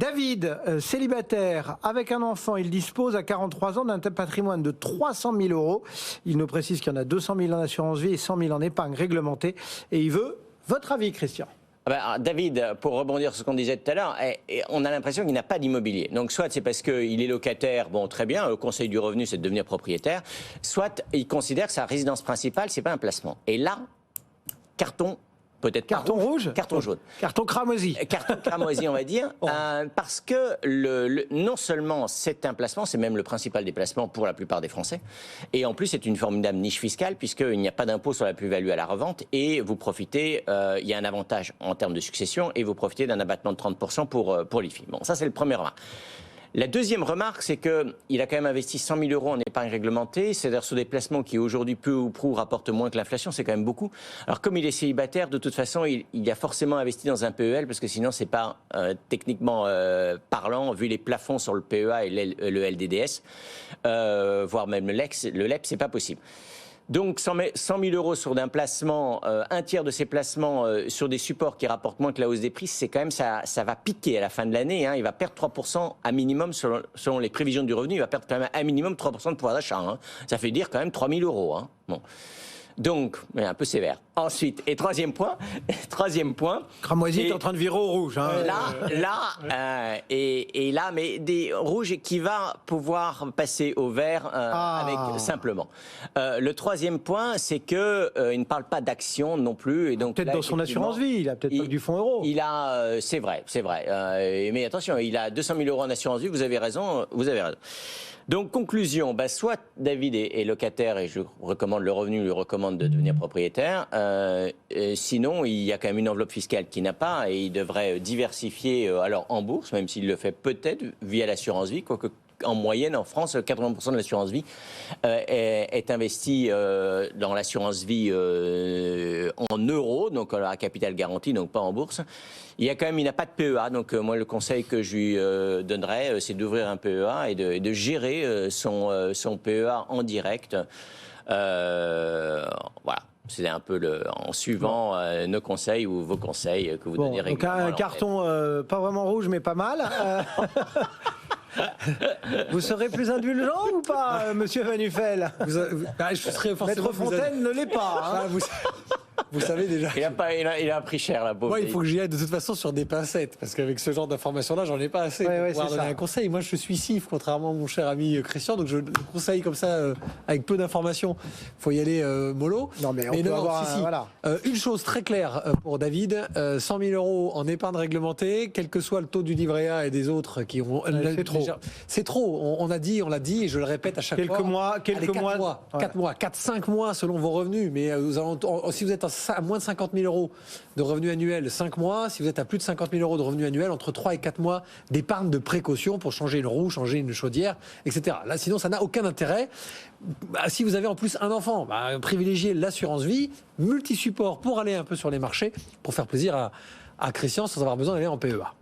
David, célibataire, avec un enfant, il dispose à 43 ans d'un patrimoine de 300 000 euros. Il nous précise qu'il y en a 200 000 en assurance vie et 100 000 en épargne réglementée. Et il veut votre avis, Christian. David, pour rebondir sur ce qu'on disait tout à l'heure, on a l'impression qu'il n'a pas d'immobilier. Donc soit c'est parce qu'il est locataire, bon très bien, le conseil du revenu c'est de devenir propriétaire, soit il considère que sa résidence principale c'est pas un placement. Et là, carton. Peut-être carton rouge, carton jaune, carton cramoisi, carton cramoisi on va dire, parce que non seulement c'est un placement, c'est même le principal des placements pour la plupart des Français, et en plus c'est une formidable niche fiscale puisqu'il n'y a pas d'impôt sur la plus-value à la revente et vous profitez, il y a un avantage en termes de succession et vous profitez d'un abattement de 30% pour l'IFI. Bon, ça c'est le premier remarque. La deuxième remarque, c'est qu'il a quand même investi 100 000 euros en épargne réglementée, c'est-à-dire sur des placements qui aujourd'hui peu ou prou rapportent moins que l'inflation, c'est quand même beaucoup. Alors comme il est célibataire, de toute façon, il a forcément investi dans un PEL, parce que sinon c'est pas techniquement parlant, vu les plafonds sur le PEA et le LDDS, voire même le LEP, c'est pas possible. Donc 100 000 euros sur d'un placement, un tiers de ces placements sur des supports qui rapportent moins que la hausse des prix, c'est quand même ça va piquer à la fin de l'année. Hein, il va perdre 3% à minimum selon les prévisions du revenu. Il va perdre quand même à minimum 3% de pouvoir d'achat. Hein. Ça fait dire quand même 3 000 euros. Hein. Bon. Donc, un peu sévère. Ensuite, et troisième point. Cramoisi est en train de virer au rouge. Hein. Là, mais des rouges qui va pouvoir passer au vert avec simplement. Le troisième point, c'est que il ne parle pas d'action non plus, et donc peut-être dans son assurance vie, il a peut-être pas du fonds euro. Il a, c'est vrai. Mais attention, il a 200 000 euros en assurance vie. Vous avez raison. Donc, conclusion, soit David est locataire et je recommande le revenu, lui recommande de devenir propriétaire. Sinon, il y a quand même une enveloppe fiscale qu'il n'a pas et il devrait diversifier alors en bourse, même s'il le fait peut-être via l'assurance vie, quoique en moyenne, en France, 80% de l'assurance vie est investie dans l'assurance vie en euros, donc à capital garanti, donc pas en bourse. Il n'a pas de PEA, donc moi le conseil que je lui donnerais, c'est d'ouvrir un PEA et de gérer son PEA en direct. Voilà. C'est un peu en suivant nos conseils ou vos conseils que vous donnez régulièrement. Donc un carton pas vraiment rouge, mais pas mal. Vous serez plus indulgent ou pas, monsieur Van Nuffel? Je serais forcément. Maître Fontaine ne l'est pas. Hein. Vous savez déjà. Il a pris cher, la pauvre. Moi, il faut que j'y aille de toute façon sur des pincettes, parce qu'avec ce genre d'informations-là, j'en ai pas assez pour pouvoir donner un conseil. Moi, je suis CIF, contrairement à mon cher ami Christian, donc je conseille comme ça, avec peu d'informations. Il faut y aller mollo. Non, mais on peut avoir voilà. Une chose très claire pour David, 100 000 euros en épargne réglementée, quel que soit le taux du livret A et des autres qui ont... c'est trop. C'est trop. On l'a dit, et je le répète à chaque fois. Quelques mois. 4 mois, 4-5 mois selon vos revenus. Mais si vous êtes à moins de 50 000 euros de revenus annuels, 5 mois. Si vous êtes à plus de 50 000 euros de revenus annuels, entre 3 et 4 mois d'épargne de précaution pour changer une roue, changer une chaudière, etc. Là, sinon, ça n'a aucun intérêt. Si vous avez en plus un enfant, privilégiez l'assurance vie, multi-support pour aller un peu sur les marchés, pour faire plaisir à Christian sans avoir besoin d'aller en PEA.